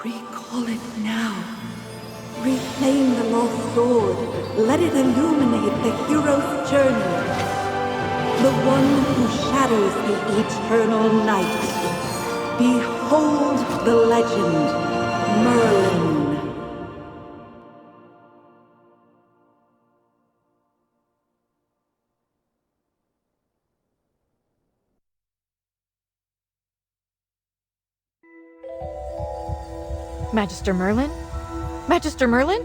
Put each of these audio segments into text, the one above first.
Recall it now. Reclaim the lost sword. Let it illuminate the hero's journey. The one who shatters the eternal night. Behold the legend, Merlin. Magister Merlin? Magister Merlin?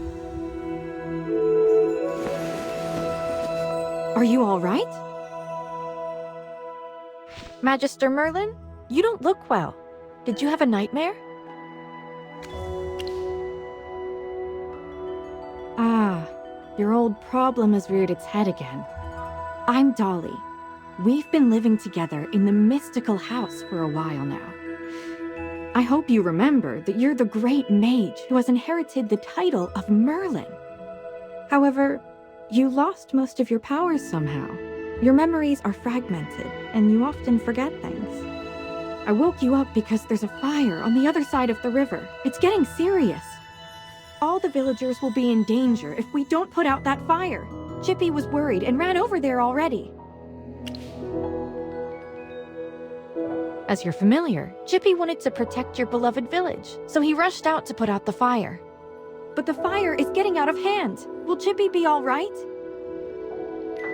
Are you all right? Magister Merlin? You don't look well. Did you have a nightmare? Ah, your old problem has reared its head again. I'm Dolly. We've been living together in the mystical house for a while now. I hope you remember that you're the great mage who has inherited the title of Merlin. However, you lost most of your powers somehow. Your memories are fragmented, and you often forget things. I woke you up because there's a fire on the other side of the river. It's getting serious. All the villagers will be in danger if we don't put out that fire. Chippy was worried and ran over there already. As you're familiar, Chippy wanted to protect your beloved village, so he rushed out to put out the fire. But the fire is getting out of hand. Will Chippy be all right?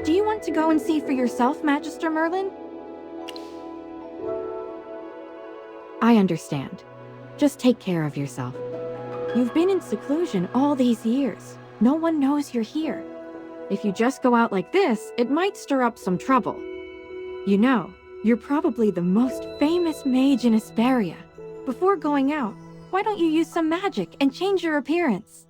Do you want to go and see for yourself, Magister Merlin? I understand. Just take care of yourself. You've been in seclusion all these years. No one knows you're here. If you just go out like this, it might stir up some trouble. You know, you're probably the most famous mage in Esperia. Before going out, why don't you use some magic and change your appearance?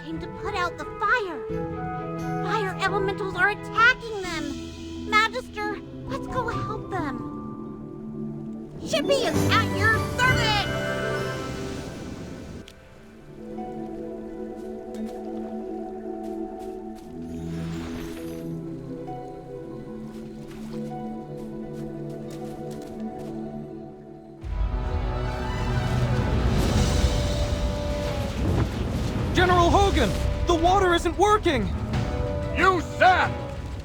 came to put out the fire. Fire elementals are attacking them. Magister, let's go help them. Chippy is at your service! General Hogan! The water isn't working! You sap!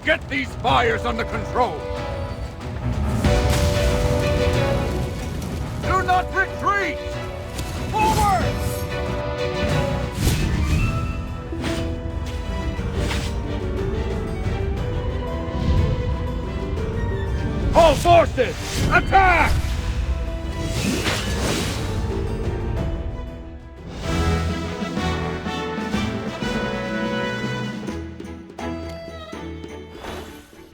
Get these fires under control! Do not retreat! Forward! All forces, attack!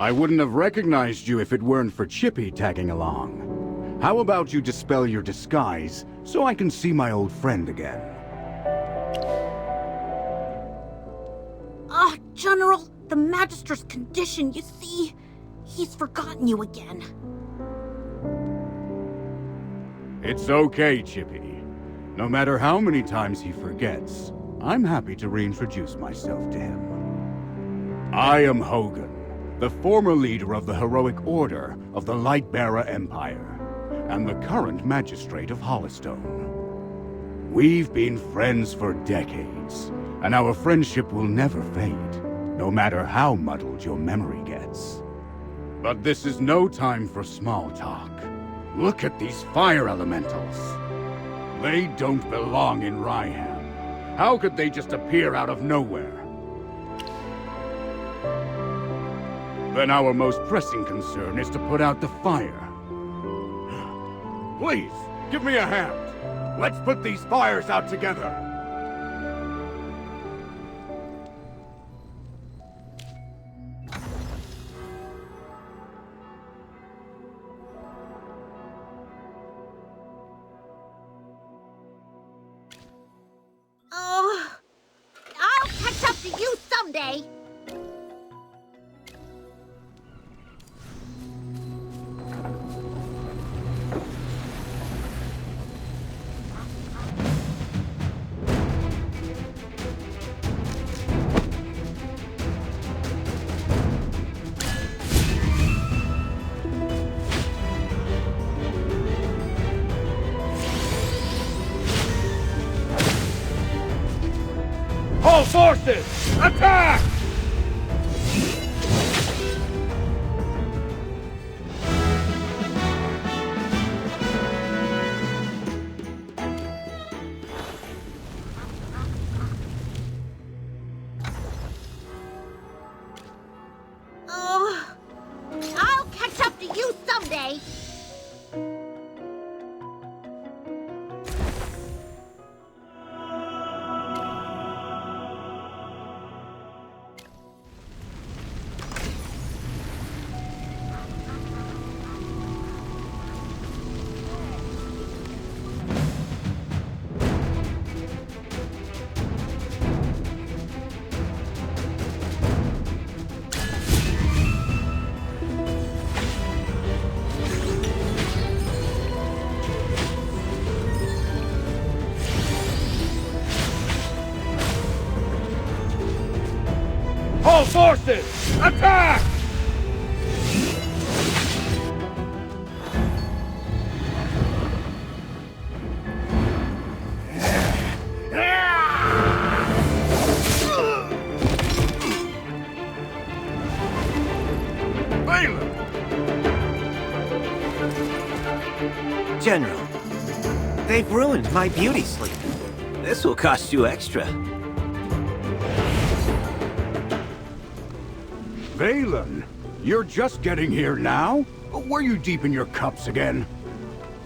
I wouldn't have recognized you if it weren't for Chippy tagging along. How about you dispel your disguise so I can see my old friend again? General, the Magister's condition, you see, he's forgotten you again. It's okay, Chippy. No matter how many times he forgets, I'm happy to reintroduce myself to him. I am Hogan, the former leader of the heroic order of the Lightbearer Empire, and the current magistrate of Hollistone. We've been friends for decades, and our friendship will never fade, no matter how muddled your memory gets. But this is no time for small talk. Look at these fire elementals. They don't belong in Ryham. How could they just appear out of nowhere? Then our most pressing concern is to put out the fire. Please, give me a hand. Let's put these fires out together. I'll catch up to you someday. All forces, attack! I'll catch up to you someday. All forces, attack! Merlin! General, they've ruined my beauty sleep. This will cost you extra. Valen, you're just getting here now? Were you deep in your cups again?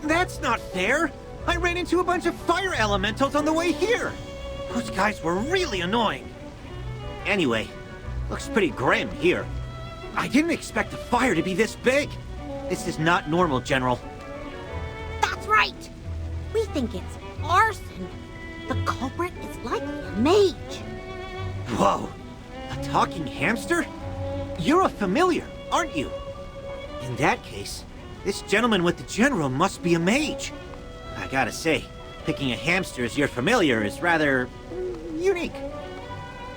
That's not fair! I ran into a bunch of fire elementals on the way here! Those guys were really annoying. Anyway, looks pretty grim here. I didn't expect the fire to be this big. This is not normal, General. That's right. We think it's arson. The culprit is likely a mage. Whoa! A talking hamster? You're a familiar, aren't you? In that case, this gentleman with the general must be a mage. I gotta say, picking a hamster as your familiar is rather unique.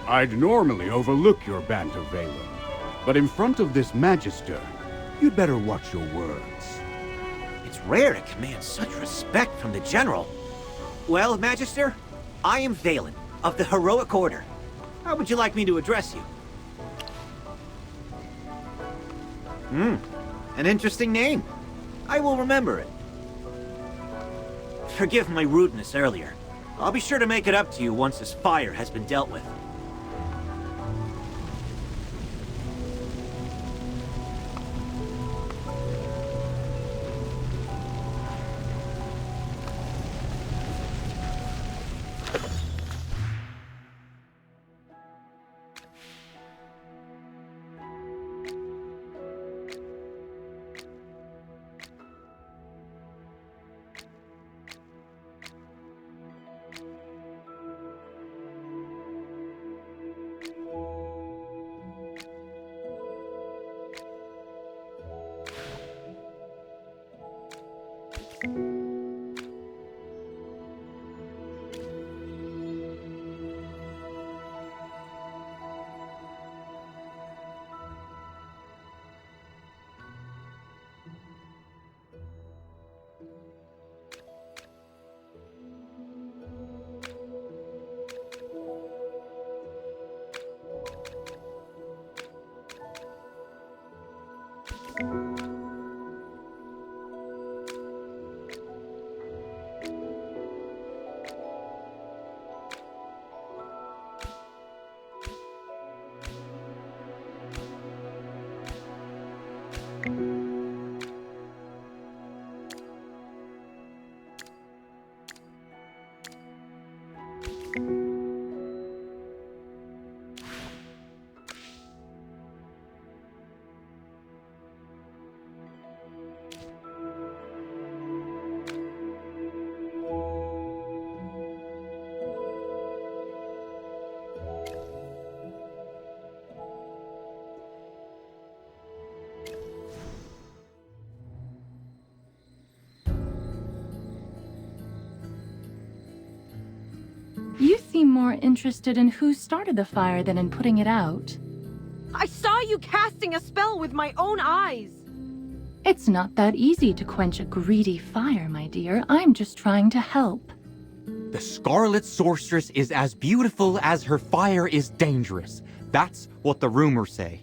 I'd normally overlook your banter, Valen, but in front of this Magister, you'd better watch your words. It's rare to command such respect from the general. Well, Magister, I am Valen, of the Heroic Order. How would you like me to address you? An interesting name. I will remember it. Forgive my rudeness earlier. I'll be sure to make it up to you once this fire has been dealt with. You seem more interested in who started the fire than in putting it out. I saw you casting a spell with my own eyes! It's not that easy to quench a greedy fire, my dear. I'm just trying to help. The Scarlet Sorceress is as beautiful as her fire is dangerous. That's what the rumors say.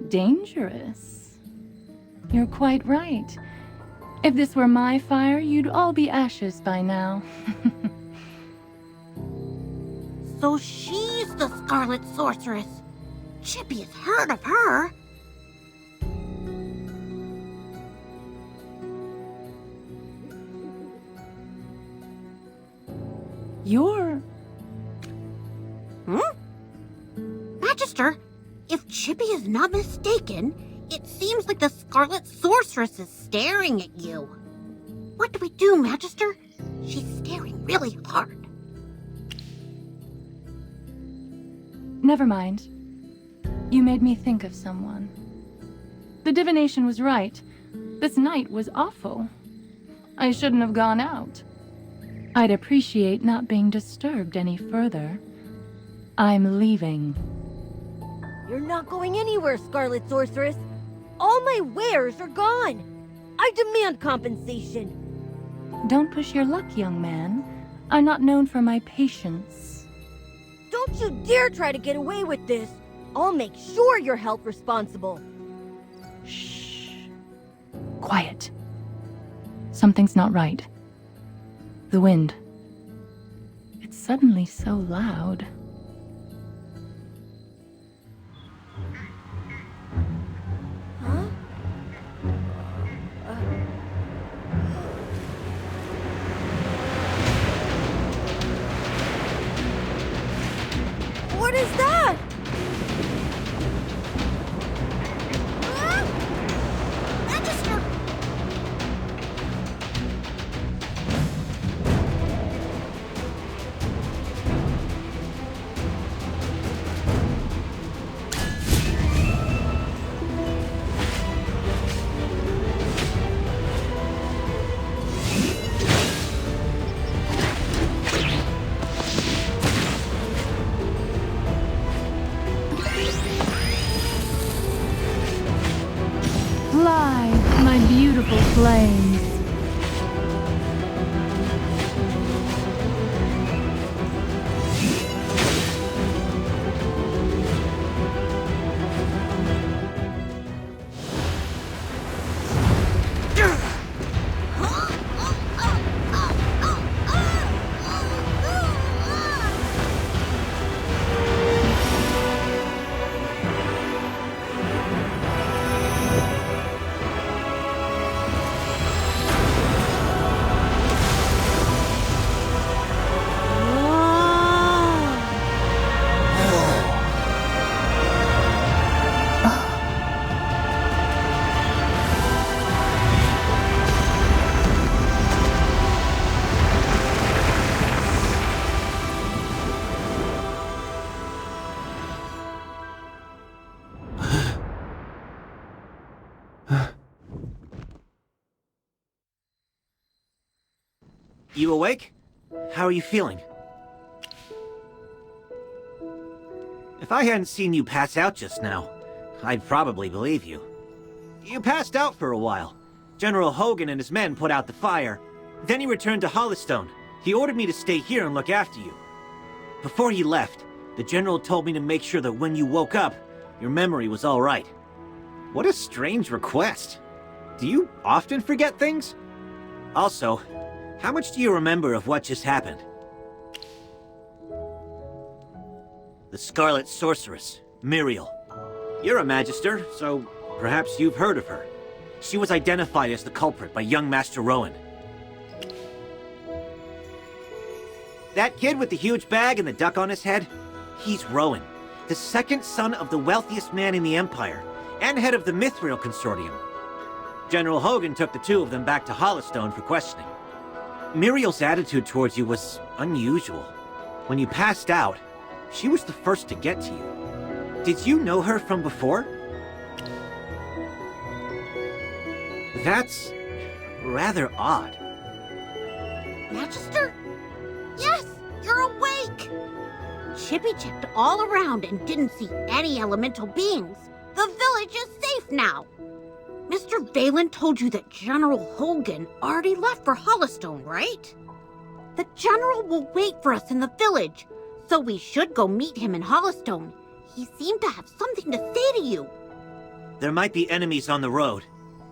Dangerous? You're quite right. If this were my fire, you'd all be ashes by now. So she's the Scarlet Sorceress. Chippy has heard of her. You're... Magister, if Chippy is not mistaken, it seems like the Scarlet Sorceress is staring at you. What do we do, Magister? She's staring really hard. Never mind. You made me think of someone. The divination was right. This night was awful. I shouldn't have gone out. I'd appreciate not being disturbed any further. I'm leaving. You're not going anywhere, Scarlet Sorceress. All my wares are gone. I demand compensation. Don't push your luck, young man. I'm not known for my patience. Don't you dare try to get away with this. I'll make sure you're held responsible. Shh. Quiet. Something's not right. The wind. It's suddenly so loud. Huh? What is that? Magister! beautiful flames. You awake? How are you feeling? If I hadn't seen you pass out just now, I'd probably believe you. You passed out for a while. General Hogan and his men put out the fire. Then he returned to Hollystone. He ordered me to stay here and look after you. Before he left, the General told me to make sure that when you woke up, your memory was all right. What a strange request. Do you often forget things? Also, how much do you remember of what just happened? The Scarlet Sorceress, Muriel. You're a Magister, so perhaps you've heard of her. She was identified as the culprit by young Master Rowan. That kid with the huge bag and the duck on his head? He's Rowan, the second son of the wealthiest man in the Empire, and head of the Mithril Consortium. General Hogan took the two of them back to Hollystone for questioning. Muriel's attitude towards you was unusual. When you passed out, she was the first to get to you. Did you know her from before? That's rather odd. Magister? Yes, you're awake! Chippy checked all around and didn't see any elemental beings. The village is safe now. Mr. Valen told you that General Hogan already left for Hollystone, right? The General will wait for us in the village, so we should go meet him in Hollystone. He seemed to have something to say to you. There might be enemies on the road.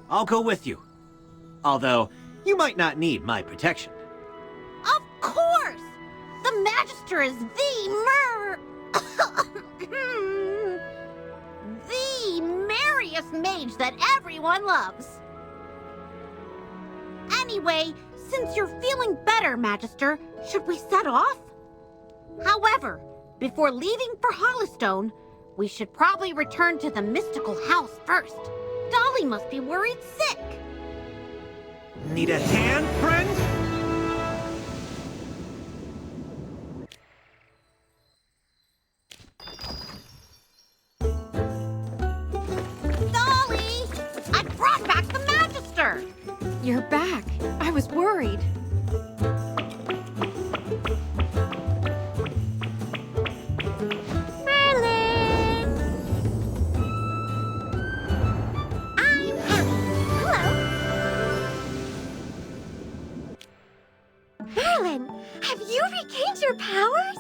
I'll go with you. Although, you might not need my protection. Of course! The Magister is the merriest mage that everyone loves. Anyway, since you're feeling better, Magister, should we set off? However, before leaving for Hollystone, we should probably return to the mystical house first. Dolly must be worried sick. Need a hand, friend? Dolly! I brought back the Magister! You're back. I was worried. Merlin! I'm happy. Hello. Merlin, have you regained your powers?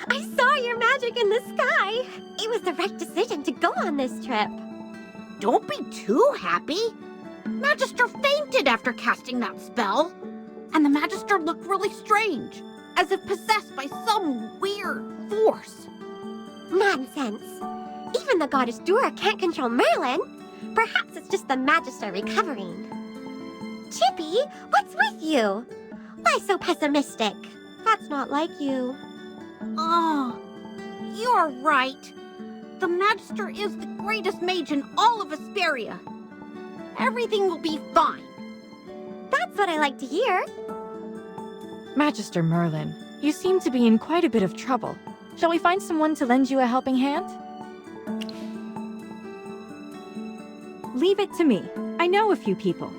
I saw your magic in the sky. It was the right decision to go on this trip. Don't be too happy. Magister fainted after casting that spell. And the Magister looked really strange, as if possessed by some weird force. Nonsense. Even the goddess Dura can't control Merlin. Perhaps it's just the Magister recovering. Chippy, what's with you? Why so pessimistic? That's not like you. Oh, you're right. The Magister is the greatest mage in all of Esperia. Everything will be fine. That's what I like to hear. Magister Merlin, you seem to be in quite a bit of trouble. Shall we find someone to lend you a helping hand? Leave it to me. I know a few people.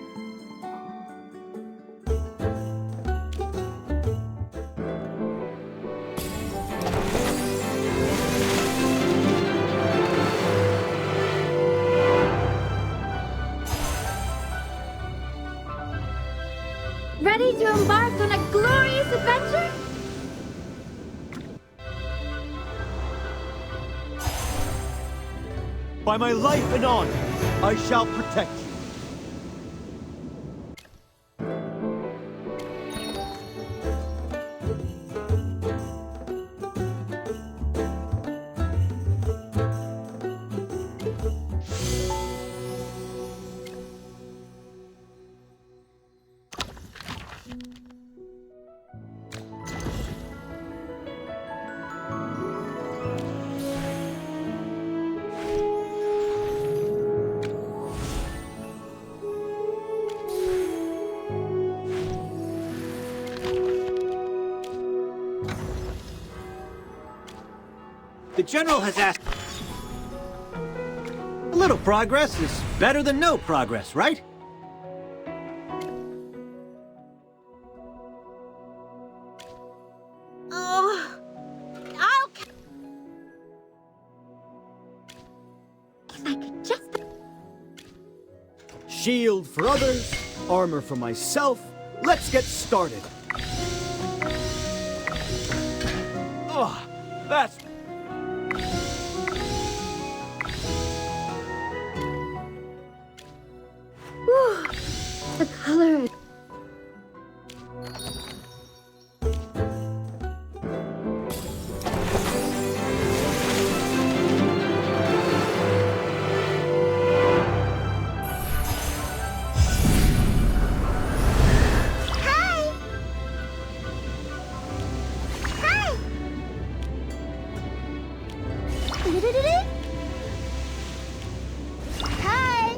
By my life and honor, I shall protect you. The General has asked... A little progress is better than no progress, right? If I could just... Shield for others, armor for myself. Let's get started. Ugh, that's... Whew, the color... Hey!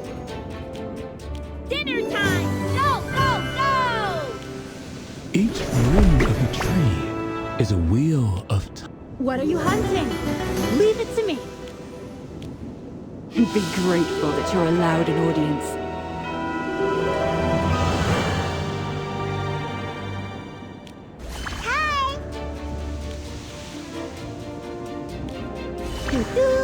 Dinner time! Go, go, go! Each ring of a tree is a wheel of time. What are you hunting? Leave it to me. Be grateful that you're allowed an audience. Hi! Doo-doo!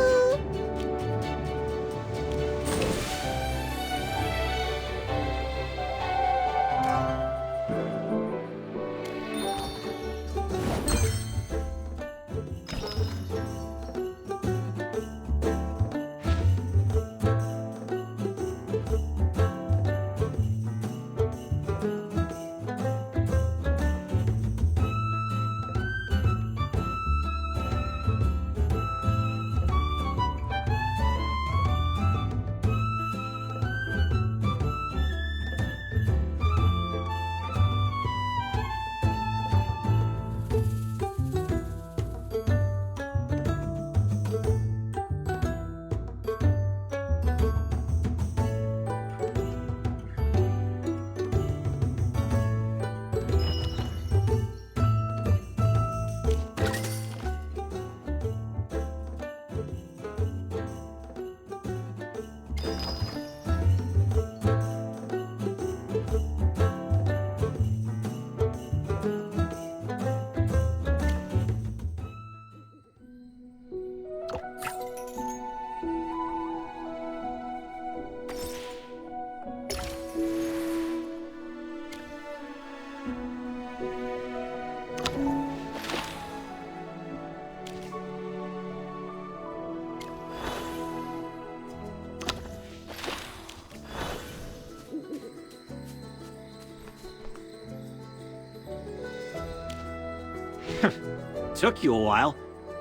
Took you a while.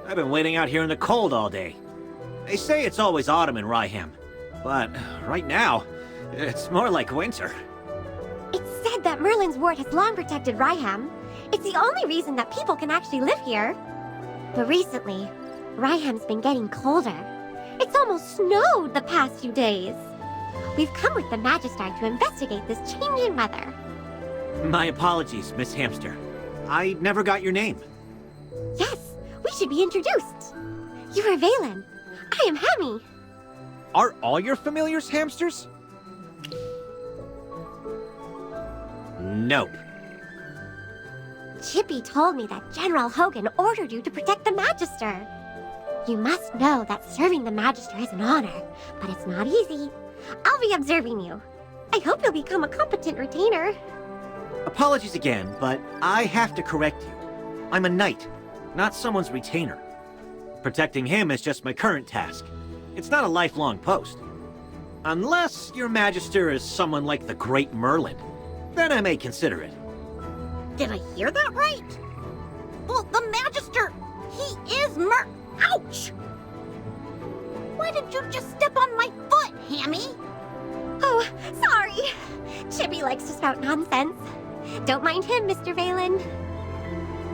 I've been waiting out here in the cold all day. They say it's always autumn in Ryham, but right now, it's more like winter. It's said that Merlin's ward has long protected Ryham. It's the only reason that people can actually live here. But recently, Ryham's been getting colder. It's almost snowed the past few days. We've come with the Magister to investigate this change in weather. My apologies, Miss Hamster. I never got your name. Yes, we should be introduced. You are Valen. I am Hemi. Are all your familiars hamsters? Nope. Chippy told me that General Hogan ordered you to protect the Magister. You must know that serving the Magister is an honor, but it's not easy. I'll be observing you. I hope you'll become a competent retainer. Apologies again, but I have to correct you. I'm a knight, not someone's retainer. Protecting him is just my current task. It's not a lifelong post. Unless your Magister is someone like the great Merlin. Then I may consider it. Did I hear that right? Well, the Magister, he is Ouch! Why did you just step on my foot, Hammy? Oh, sorry. Chippy likes to spout nonsense. Don't mind him, Mr. Valen.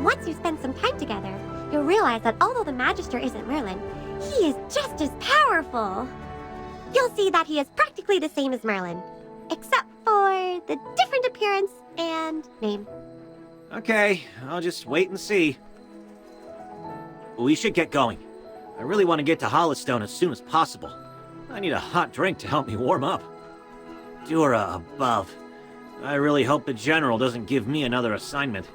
Once you spend some time together, you'll realize that although the Magister isn't Merlin, he is just as powerful. You'll see that he is practically the same as Merlin, except for the different appearance and name. Okay, I'll just wait and see. We should get going. I really want to get to Hollowstone as soon as possible. I need a hot drink to help me warm up. Dura above. I really hope the General doesn't give me another assignment.